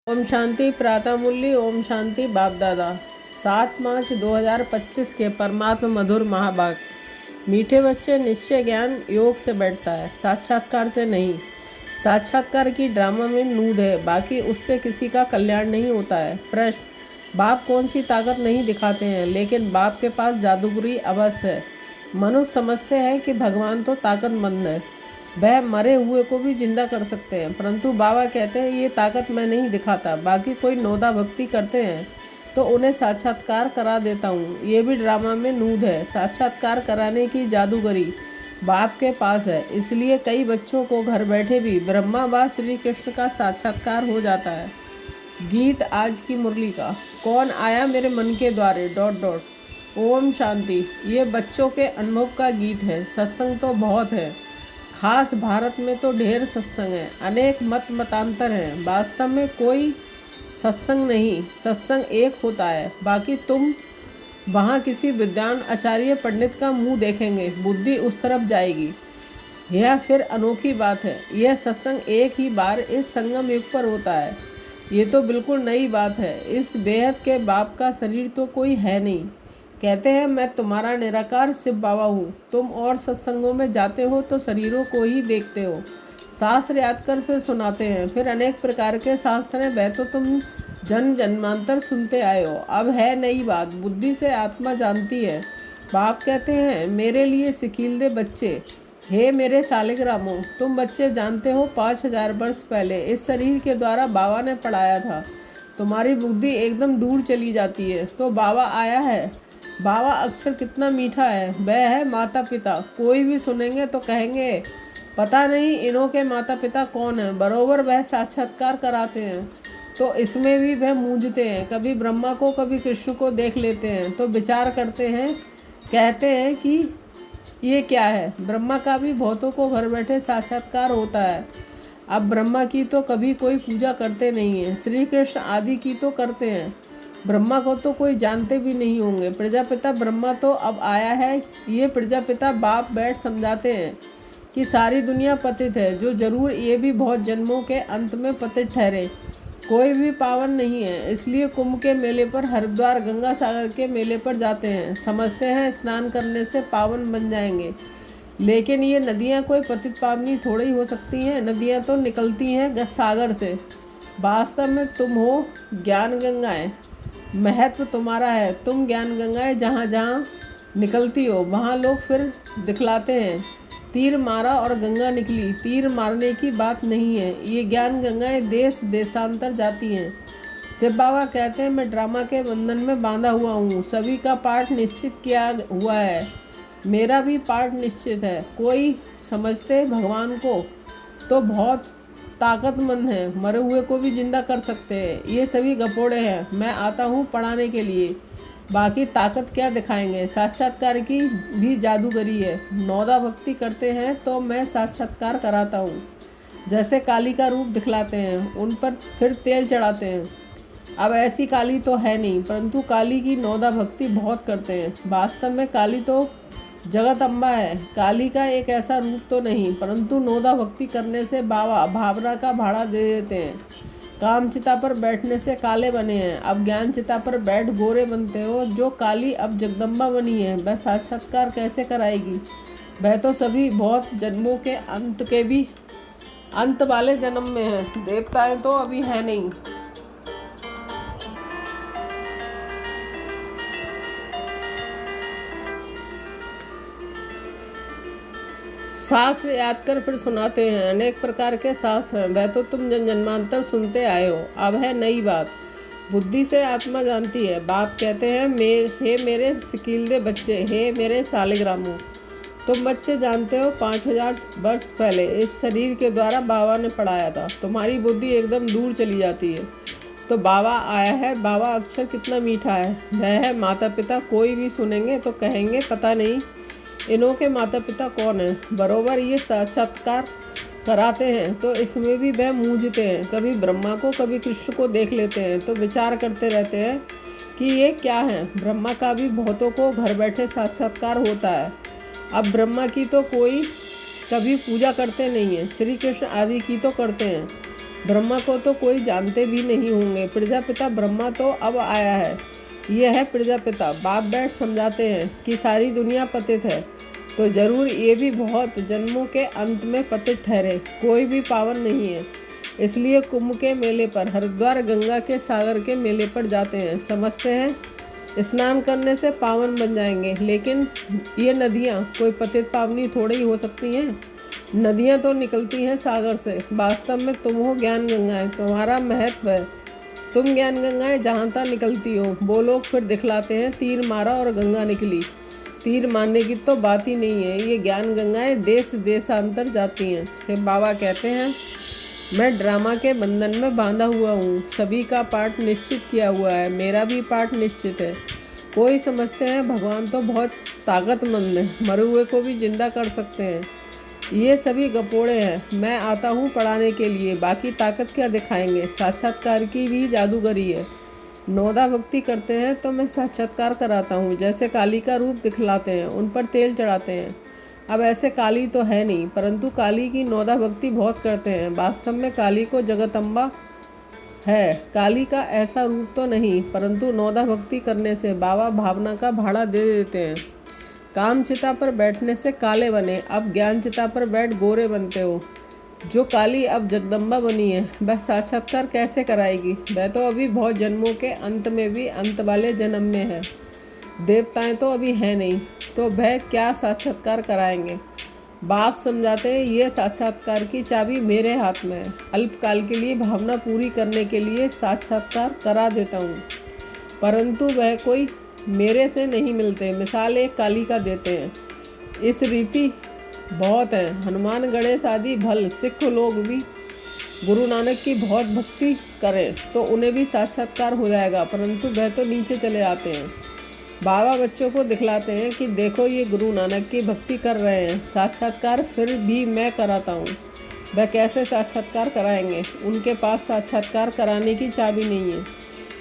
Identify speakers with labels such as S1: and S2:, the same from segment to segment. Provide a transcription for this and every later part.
S1: ओम शांति प्रातः मूल्य। ओम शांति बाप दादा। 7 मार्च 2025 के परमात्मा मधुर महावाक्य। मीठे बच्चे, निश्चय ज्ञान योग से बैठता है, साक्षात्कार से नहीं। साक्षात्कार की ड्रामा में नूद है, बाकी उससे किसी का कल्याण नहीं होता है। प्रश्न: बाप कौन सी ताकत नहीं दिखाते हैं, लेकिन बाप के पास जादूगरी अवश्य है। मनुष्य समझते हैं कि भगवान तो ताकतमंद है, वह मरे हुए को भी जिंदा कर सकते हैं, परंतु बाबा कहते हैं ये ताकत मैं नहीं दिखाता। बाकी कोई नौदा भक्ति करते हैं तो उन्हें साक्षात्कार करा देता हूँ। ये भी ड्रामा में नूद है। साक्षात्कार कराने की जादूगरी बाप के पास है, इसलिए कई बच्चों को घर बैठे भी ब्रह्मा व श्री कृष्ण का साक्षात्कार हो जाता है। गीत आज की मुरली का। कौन आया मेरे मन के द्वारे ... ओम शांति। ये बच्चों के अनुभव का गीत है। सत्संग तो बहुत है, खास भारत में तो ढेर सत्संग है, अनेक मतांतर हैं। वास्तव में कोई सत्संग नहीं, सत्संग एक होता है। बाकी तुम वहाँ किसी विद्वान आचार्य पंडित का मुंह देखेंगे, बुद्धि उस तरफ जाएगी। यह फिर अनोखी बात है। यह सत्संग एक ही बार इस संगम युग पर होता है। ये तो बिल्कुल नई बात है। इस बेहद के बाप का शरीर तो कोई है नहीं। कहते हैं मैं तुम्हारा निराकार शिव बाबा हूँ। तुम और सत्संगों में जाते हो तो शरीरों को ही देखते हो। शास्त्र याद कर फिर सुनाते हैं। फिर अनेक प्रकार के शास्त्र हैं, वह तो तुम जन्म जन्मांतर सुनते आए हो। अब है नई बात, बुद्धि से आत्मा जानती है। बाप कहते हैं मेरे लिए सिकील बच्चे, हे मेरे सालिग्रामों, तुम बच्चे जानते हो 5000 वर्ष पहले इस शरीर के द्वारा बाबा ने पढ़ाया था। तुम्हारी बुद्धि एकदम दूर चली जाती है तो बाबा आया है। बाबा अक्षर कितना मीठा है, वह है माता पिता। कोई भी सुनेंगे तो कहेंगे पता नहीं इन्हों के माता पिता कौन हैं। बरोबर वह साक्षात्कार कराते हैं तो इसमें भी वह मूंझते हैं। कभी ब्रह्मा को कभी कृष्ण को देख लेते हैं तो विचार करते हैं, कहते हैं कि ये क्या है। ब्रह्मा का भी बहुतों को घर बैठे साक्षात्कार होता है। अब ब्रह्मा की तो कभी कोई पूजा करते नहीं है, श्री कृष्ण आदि की तो करते हैं। ब्रह्मा को तो कोई जानते भी नहीं होंगे। प्रजापिता ब्रह्मा तो अब आया है। ये प्रजापिता बाप बैठ समझाते हैं कि सारी दुनिया पतित है, जो जरूर ये भी बहुत जन्मों के अंत में पतित ठहरे। कोई भी पावन नहीं है, इसलिए कुंभ के मेले पर, हरिद्वार गंगा सागर के मेले पर जाते हैं। समझते हैं स्नान करने से पावन बन जाएंगे, लेकिन ये नदियाँ कोई पतित पावनी थोड़ी हो सकती हैं। नदियाँ तो निकलती हैं सागर से। वास्तव में तुम हो ज्ञान गंगाएँ, महत्व तुम्हारा है। तुम ज्ञान गंगाएँ जहाँ जहाँ निकलती हो वहाँ लोग फिर दिखलाते हैं तीर मारा और गंगा निकली। तीर मारने की बात नहीं है, ये ज्ञान गंगाएँ देश देशांतर जाती हैं। शिव बाबा कहते हैं मैं ड्रामा के बंधन में बांधा हुआ हूँ। सभी का पाठ निश्चित किया हुआ है, मेरा भी पाठ निश्चित है। कोई समझते भगवान को तो बहुत ताकतमंद है, मरे हुए को भी जिंदा कर सकते हैं। ये सभी गपोड़े हैं, मैं आता हूँ पढ़ाने के लिए। बाकी ताकत क्या दिखाएंगे। साक्षात्कार की भी जादूगरी है। नौदा भक्ति करते हैं तो मैं साक्षात्कार कराता हूँ। जैसे काली का रूप दिखलाते हैं, उन पर फिर तेल चढ़ाते हैं। अब ऐसी काली तो है नहीं, परंतु काली की नौदा भक्ति बहुत करते हैं। वास्तव में काली तो जगत अम्बा है। काली का एक ऐसा रूप तो नहीं, परंतु नौदा भक्ति करने से बाबा भावना का भाड़ा दे देते हैं। काम चिता पर बैठने से काले बने हैं, अब ज्ञान चिता पर बैठ गोरे बनते हो। जो काली अब जगदम्बा बनी है, वह साक्षात्कार कैसे कराएगी। वह तो सभी बहुत जन्मों के अंत के भी अंत वाले जन्म में है। देवताएं तो अभी है नहीं। शास्त्र याद कर फिर सुनाते हैं। अनेक प्रकार के शास्त्र हैं, वह तो तुम जन्मांतर सुनते आए हो। अब है नई बात, बुद्धि से आत्मा जानती है। बाप कहते हैं हे मेरे सिकील बच्चे, हे मेरे सालिग्रामों, तुम बच्चे जानते हो 5000 वर्ष पहले इस शरीर के द्वारा बाबा ने पढ़ाया था। तुम्हारी बुद्धि एकदम दूर चली जाती है तो बाबा आया है। बाबा अक्षर कितना मीठा है, वह है माता पिता। कोई भी सुनेंगे तो कहेंगे पता नहीं इन्हों के माता पिता कौन हैं। बरोबर ये साक्षात्कार कराते हैं तो इसमें भी वह मूंझते हैं। कभी ब्रह्मा को कभी कृष्ण को देख लेते हैं तो विचार करते रहते हैं कि ये क्या है। ब्रह्मा का भी बहुतों को घर बैठे साक्षात्कार होता है। अब ब्रह्मा की तो कोई कभी पूजा करते नहीं है, श्री कृष्ण आदि की तो करते हैं। ब्रह्मा को तो कोई जानते भी नहीं होंगे। प्रजापिता ब्रह्मा तो अब आया है, ये है प्रजापिता। बाप बैठ समझाते हैं कि सारी दुनिया पतित है, तो जरूर ये भी बहुत जन्मों के अंत में पतित ठहरे, कोई भी पावन नहीं है। इसलिए कुंभ के मेले पर, हरिद्वार गंगा के सागर के मेले पर जाते हैं। समझते हैं स्नान करने से पावन बन जाएंगे, लेकिन ये नदियाँ कोई पतित पावनी थोड़ी हो सकती हैं। नदियाँ तो निकलती हैं सागर से। वास्तव में तुम हो ज्ञान गंगाएं, तुम्हारा महत्व है। तुम ज्ञान गंगाएं जहाँ तहाँ निकलती हो। वो लोग फिर दिखलाते हैं तीर मारा और गंगा निकली। तीर मारने की तो बात ही नहीं है। ये ज्ञान गंगाएं देश देशांतर जाती हैं। शिव बाबा कहते हैं, मैं ड्रामा के बंधन में बांधा हुआ हूँ। सभी का पाठ निश्चित किया हुआ है, मेरा भी पाठ निश्चित है। कोई समझते हैं भगवान तो बहुत ताकतमंद है, मरे हुए को भी जिंदा कर सकते हैं। ये सभी गपोड़े हैं। मैं आता हूँ पढ़ाने के लिए, बाकी ताकत क्या दिखाएंगे। साक्षात्कार की भी जादूगरी है। नौदा भक्ति करते हैं तो मैं साक्षात्कार कराता हूँ। जैसे काली का रूप दिखलाते हैं, उन पर तेल चढ़ाते हैं। अब ऐसे काली तो है नहीं, परंतु काली की नौदा भक्ति बहुत करते हैं। वास्तव में काली को जगदम्बा है। काली का ऐसा रूप तो नहीं, परंतु नौदा भक्ति करने से बाबा भावना का भाड़ा दे देते हैं। काम चिता पर बैठने से काले बने, अब ज्ञान चिता पर बैठ गोरे बनते हो। जो काली अब जगदम्बा बनी है, वह साक्षात्कार कैसे कराएगी। वह तो अभी बहुत जन्मों के अंत में भी अंत वाले जन्म में है। देवताएं तो अभी है नहीं, तो वह क्या साक्षात्कार कराएंगे। बाप समझाते हैं, ये साक्षात्कार की चाबी मेरे हाथ में है। अल्पकाल के लिए भावना पूरी करने के लिए साक्षात्कार करा देता हूँ, परंतु वह कोई मेरे से नहीं मिलते। मिसाल एक काली का देते हैं। इस रीति बहुत है। हनुमान गणेश आदि भल सिख लोग भी गुरु नानक की बहुत भक्ति करें तो उन्हें भी साक्षात्कार हो जाएगा, परंतु वह तो नीचे चले आते हैं। बाबा बच्चों को दिखलाते हैं कि देखो ये गुरु नानक की भक्ति कर रहे हैं। साक्षात्कार फिर भी मैं कराता हूँ। वह कैसे साक्षात्कार कराएंगे, उनके पास साक्षात्कार कराने की चाबी नहीं है।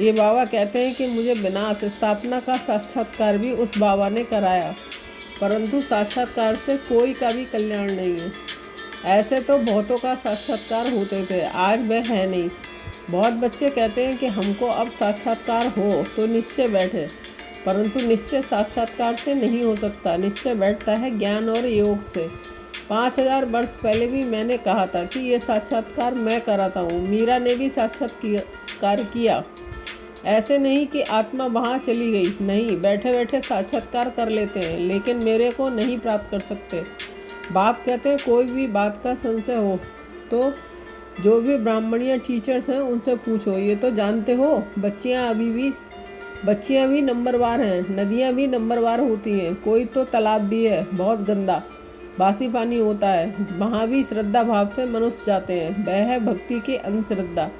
S1: ये बाबा कहते हैं कि मुझे विनाश स्थापना का साक्षात्कार भी उस बाबा ने कराया, परंतु साक्षात्कार से कोई का भी कल्याण नहीं है। ऐसे तो बहुतों का साक्षात्कार होते थे, आज वह है नहीं। बहुत बच्चे कहते हैं कि हमको अब साक्षात्कार हो तो निश्चय बैठे, परंतु निश्चय साक्षात्कार से नहीं हो सकता। निश्चय बैठता है ज्ञान और योग से। 5000 वर्ष पहले भी मैंने कहा था कि ये साक्षात्कार मैं कराता हूँ। मीरा ने भी साक्षात्कार किया। ऐसे नहीं कि आत्मा वहाँ चली गई, नहीं, बैठे बैठे साक्षात्कार कर लेते हैं, लेकिन मेरे को नहीं प्राप्त कर सकते। बाप कहते हैं कोई भी बात का संशय हो तो जो भी ब्राह्मणिया टीचर्स हैं उनसे पूछो। ये तो जानते हो बच्चियाँ भी नंबरवार हैं, नदियाँ भी नंबरवार होती हैं। कोई तो तालाब भी है बहुत गंदा, बासी पानी होता है, वहाँ भी श्रद्धा भाव से मनुष्य जाते हैं। वह है भक्ति की अंधश्रद्धा।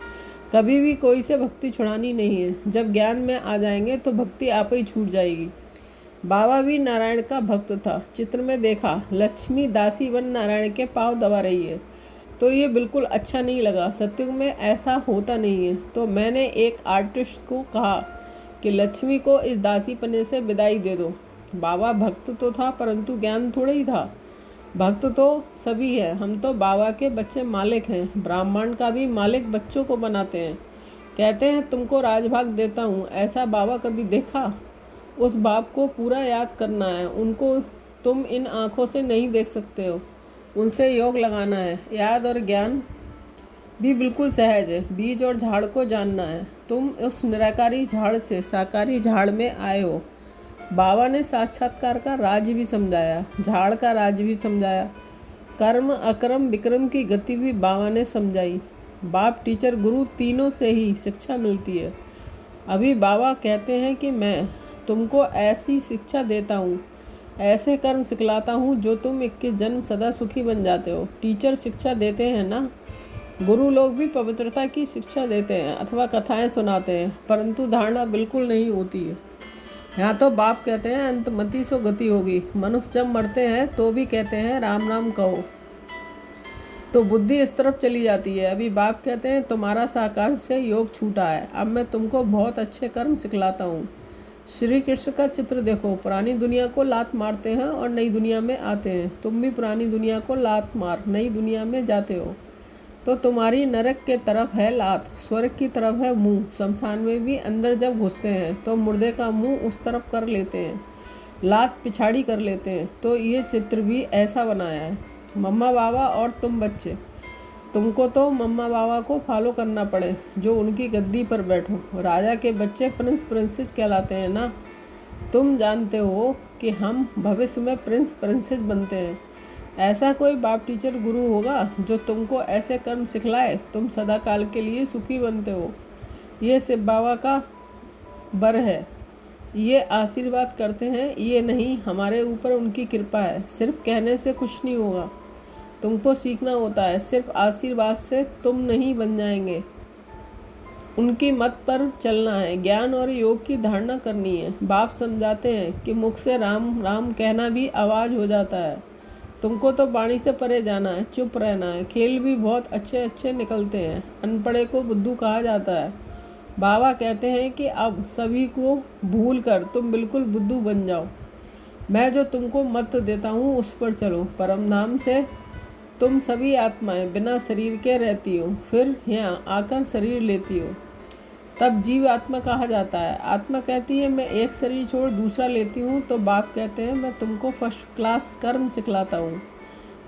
S1: कभी भी कोई से भक्ति छुड़ानी नहीं है। जब ज्ञान में आ जाएंगे तो भक्ति आप ही छूट जाएगी। बाबा भी नारायण का भक्त था। चित्र में देखा लक्ष्मी दासी बन नारायण के पाँव दबा रही है, तो ये बिल्कुल अच्छा नहीं लगा। सत्युग में ऐसा होता नहीं है। तो मैंने एक आर्टिस्ट को कहा कि लक्ष्मी को इस दासीपने से विदाई दे दो। बाबा भक्त तो था, परंतु ज्ञान थोड़ा ही था। भक्त तो सभी है। हम तो बाबा के बच्चे मालिक हैं। ब्राह्मण का भी मालिक बच्चों को बनाते हैं। कहते हैं तुमको राजभाग देता हूँ। ऐसा बाबा कभी देखा? उस बाप को पूरा याद करना है। उनको तुम इन आँखों से नहीं देख सकते हो, उनसे योग लगाना है। याद और ज्ञान भी बिल्कुल सहज है। बीज और झाड़ को जानना है। तुम उस निराकारी झाड़ से साकारी झाड़ में आए हो। बाबा ने साक्षात्कार का राज भी समझाया, झाड़ का राज भी समझाया। कर्म अकर्म विक्रम की गति भी बाबा ने समझाई। बाप टीचर गुरु तीनों से ही शिक्षा मिलती है। अभी बाबा कहते हैं कि मैं तुमको ऐसी शिक्षा देता हूँ, ऐसे कर्म सिखलाता हूँ जो तुम 21 जन्म सदा सुखी बन जाते हो। टीचर शिक्षा देते हैं ना, गुरु लोग भी पवित्रता की शिक्षा देते हैं अथवा कथाएं सुनाते हैं, परंतु धारणा बिल्कुल नहीं होती है। यहाँ तो बाप कहते हैं अंतमति सो गति होगी। मनुष्य जब मरते हैं तो भी कहते हैं राम राम कहो, तो बुद्धि इस तरफ चली जाती है। अभी बाप कहते हैं तुम्हारा साकार से योग छूटा है, अब मैं तुमको बहुत अच्छे कर्म सिखलाता हूँ। श्री कृष्ण का चित्र देखो, पुरानी दुनिया को लात मारते हैं और नई दुनिया में आते हैं। तुम भी पुरानी दुनिया को लात मार नई दुनिया में जाते हो। तो तुम्हारी नरक के तरफ है लात, स्वर्ग की तरफ है मुंह। शमशान में भी अंदर जब घुसते हैं तो मुर्दे का मुंह उस तरफ कर लेते हैं, लात पिछाड़ी कर लेते हैं। तो ये चित्र भी ऐसा बनाया है। मम्मा बाबा और तुम बच्चे, तुमको तो मम्मा बाबा को फॉलो करना पड़े जो उनकी गद्दी पर बैठो। राजा के बच्चे प्रिंस प्रिंसेस कहलाते हैं ना। तुम जानते हो कि हम भविष्य में प्रिंस प्रिंसेस बनते हैं। ऐसा कोई बाप टीचर गुरु होगा जो तुमको ऐसे कर्म सिखलाए, तुम सदा काल के लिए सुखी बनते हो। ये शिव बाबा का बर है, ये आशीर्वाद करते हैं, ये नहीं हमारे ऊपर उनकी कृपा है। सिर्फ कहने से कुछ नहीं होगा, तुमको सीखना होता है। सिर्फ आशीर्वाद से तुम नहीं बन जाएंगे, उनकी मत पर चलना है, ज्ञान और योग की धारणा करनी है। बाप समझाते हैं कि मुख से राम राम कहना भी आवाज़ हो जाता है। तुमको तो वाणी से परे जाना है, चुप रहना है। खेल भी बहुत अच्छे अच्छे निकलते हैं, अनपढ़े को बुद्धू कहा जाता है। बाबा कहते हैं कि अब सभी को भूल कर तुम बिल्कुल बुद्धू बन जाओ। मैं जो तुमको मत देता हूँ उस पर चलो। परम धाम से तुम सभी आत्माएं बिना शरीर के रहती हो, फिर यहाँ आकर शरीर लेती हो, तब जीव आत्मा कहा जाता है। आत्मा कहती है मैं एक शरीर छोड़ दूसरा लेती हूँ, तो बाप कहते हैं मैं तुमको फर्स्ट क्लास कर्म सिखलाता हूँ।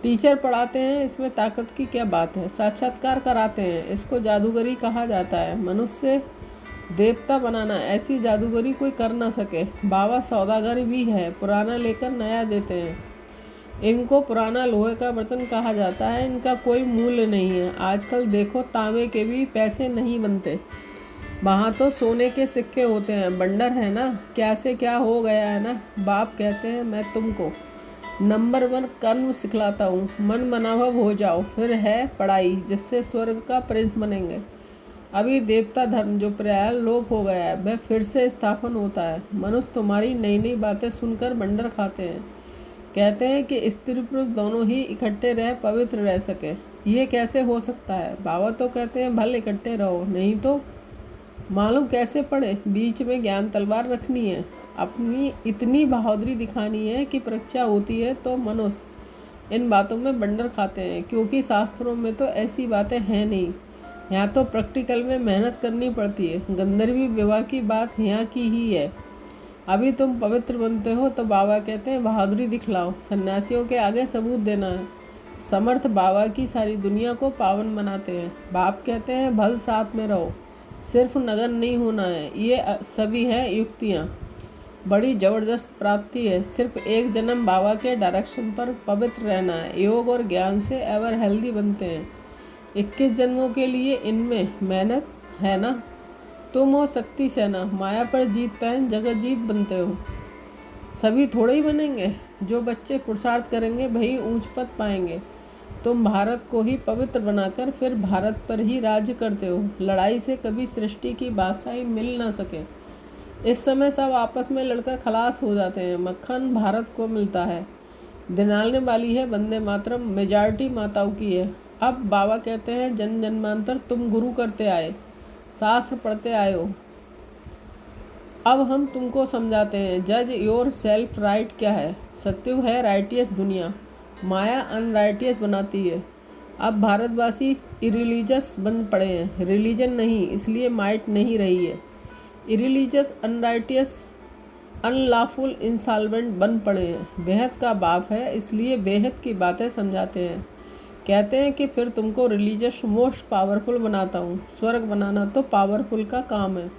S1: टीचर पढ़ाते हैं, इसमें ताकत की क्या बात है। साक्षात्कार कराते हैं, इसको जादूगरी कहा जाता है। मनुष्य देवता बनाना, ऐसी जादूगरी कोई कर ना सके। बाबा सौदागर भी है, पुराना लेकर नया देते हैं। इनको पुराना लोहे का बर्तन कहा जाता है, इनका कोई मूल्य नहीं है। आजकल देखो तांबे के भी पैसे नहीं बनते, वहाँ तो सोने के सिक्के होते हैं। बंडर है ना, क्या से क्या हो गया है ना। बाप कहते हैं मैं तुमको नंबर 1 कर्म सिखलाता हूँ, मन मनाभव हो जाओ। फिर है पढ़ाई, जिससे स्वर्ग का प्रिंस बनेंगे। अभी देवता धर्म जो प्राय लोप हो गया है, वह फिर से स्थापन होता है। मनुष्य तुम्हारी नई नई बातें सुनकर बंडर खाते हैं। कहते हैं कि स्त्री पुरुष दोनों ही इकट्ठे रह पवित्र रह सके। ये कैसे हो सकता है। बाबा तो कहते हैं भले इकट्ठे रहो, नहीं तो मालूम कैसे पड़े। बीच में ज्ञान तलवार रखनी है, अपनी इतनी बहादुरी दिखानी है कि परीक्षा होती है तो मनुष्य इन बातों में बंडर खाते हैं, क्योंकि शास्त्रों में तो ऐसी बातें हैं नहीं। यहाँ तो प्रैक्टिकल में मेहनत करनी पड़ती है। गंधर्वी विवाह की बात यहाँ की ही है। अभी तुम पवित्र बनते हो तो बाबा कहते हैं बहादुरी दिखलाओ। सन्यासियों के आगे सबूत देना है। समर्थ बाबा की सारी दुनिया को पावन बनाते हैं। बाप कहते हैं भल साथ में रहो, सिर्फ नगन नहीं होना है। ये सभी हैं युक्तियाँ, बड़ी ज़बरदस्त प्राप्ति है। सिर्फ एक जन्म बाबा के डायरेक्शन पर पवित्र रहना है। योग और ज्ञान से एवर हेल्दी बनते हैं। 21 जन्मों के लिए इनमें मेहनत है ना। तुम हो शक्ति सेना, माया पर जीत पहन जगत जीत बनते हो। सभी थोड़े ही बनेंगे, जो बच्चे पुरुषार्थ करेंगे वही ऊंच पद पाएंगे। तुम भारत को ही पवित्र बनाकर फिर भारत पर ही राज्य करते हो। लड़ाई से कभी सृष्टि की बादशाही मिल ना सके। इस समय सब आपस में लड़कर खलास हो जाते हैं। मक्खन भारत को मिलता है। दिनालने वाली है वंदे मातरम, मेजॉरिटी माताओं की है। अब बाबा कहते हैं जन जन्मांतर तुम गुरु करते आए, शास्त्र पढ़ते आए हो। अब हम तुमको समझाते हैं जज योर सेल्फ राइट क्या है। सत्युग है राइटियस दुनिया, माया अनराइटियस बनाती है। अब भारतवासी इरिलीजियस बन पड़े हैं, रिलीजन नहीं, इसलिए माइट नहीं रही है। इरिलीजियस अनराइटियस अनलॉफुल इंसॉल्वेंट बन पड़े हैं। बेहद का बाप है, इसलिए बेहद की बातें समझाते हैं। कहते हैं कि फिर तुमको रिलीजियस मोस्ट पावरफुल बनाता हूँ। स्वर्ग बनाना तो पावरफुल का काम है,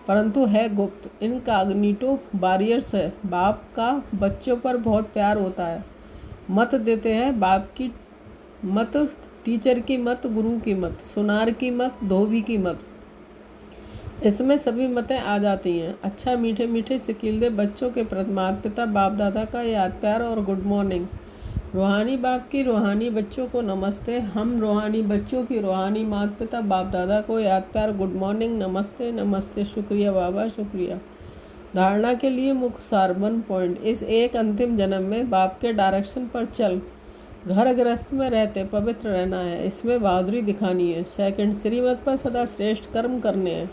S1: परंतु है गुप्त, इनकॉग्निटो बैरियर्स है। बाप का बच्चों पर बहुत प्यार होता है। मत देते हैं, बाप की मत, टीचर की मत, गुरु की मत, सुनार की मत, धोबी की मत, इसमें सभी मतें आ जाती हैं। अच्छा मीठे मीठे सिकीलदे बच्चों के प्रति माता पिता बाप दादा का याद प्यार और गुड मॉर्निंग। रूहानी बाप की रूहानी बच्चों को नमस्ते। हम रूहानी बच्चों की रूहानी माता पिता बाप दादा को याद प्यार गुड मॉर्निंग, नमस्ते नमस्ते, शुक्रिया बाबा शुक्रिया। धारणा के लिए मुख्य सार 1 पॉइंट। इस एक अंतिम जन्म में बाप के डायरेक्शन पर चल घर गृहस्थ में रहते पवित्र रहना है, इसमें बहादुरी दिखानी है। सेकंड, श्रीमत पर सदा श्रेष्ठ कर्म करने हैं।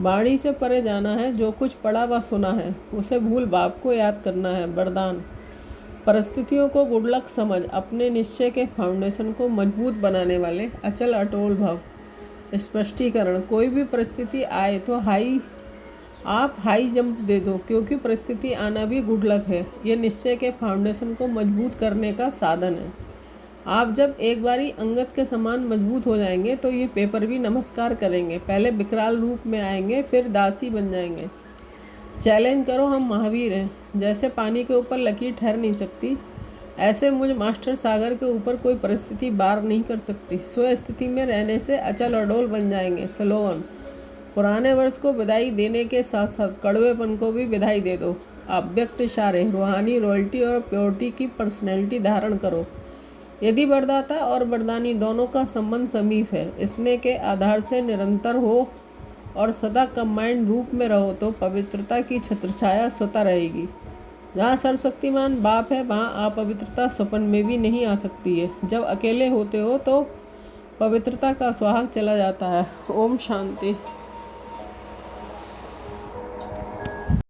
S1: वाणी से परे जाना है, जो कुछ पढ़ा व सुना है उसे भूल बाप को याद करना है। वरदान, परिस्थितियों को गुड लक समझ अपने निश्चय के फाउंडेशन को मजबूत बनाने वाले अचल अटोल भाव। स्पष्टीकरण, कोई भी परिस्थिति आए तो आप हाई जंप दे दो, क्योंकि परिस्थिति आना भी गुड लक है। ये निश्चय के फाउंडेशन को मजबूत करने का साधन है। आप जब एक बारी अंगद के समान मजबूत हो जाएंगे तो ये पेपर भी नमस्कार करेंगे। पहले विकराल रूप में आएंगे, फिर दासी बन जाएंगे। चैलेंज करो, हम महावीर हैं। जैसे पानी के ऊपर लकीर ठहर नहीं सकती, ऐसे मुझ मास्टर सागर के ऊपर कोई परिस्थिति बार नहीं कर सकती। स्व स्थिति में रहने से अचल अडोल बन जाएंगे। स्लोगन, पुराने वर्ष को विदाई देने के साथ साथ कड़वेपन को भी विदाई दे दो। अव्यक्त इशारे, रूहानी रॉयल्टी और प्योरिटी की पर्सनैलिटी धारण करो। यदि वरदाता और वरदानी दोनों का संबंध समीप है, स्नेह के आधार से निरंतर हो और सदा कंबाइंड रूप में रहो, तो पवित्रता की छत्रछाया स्वतः रहेगी। जहाँ सर्वशक्तिमान बाप है, वहाँ अपवित्रता सपन में भी नहीं आ सकती है। जब अकेले होते हो तो पवित्रता का सुहाग चला जाता है। ओम शांति।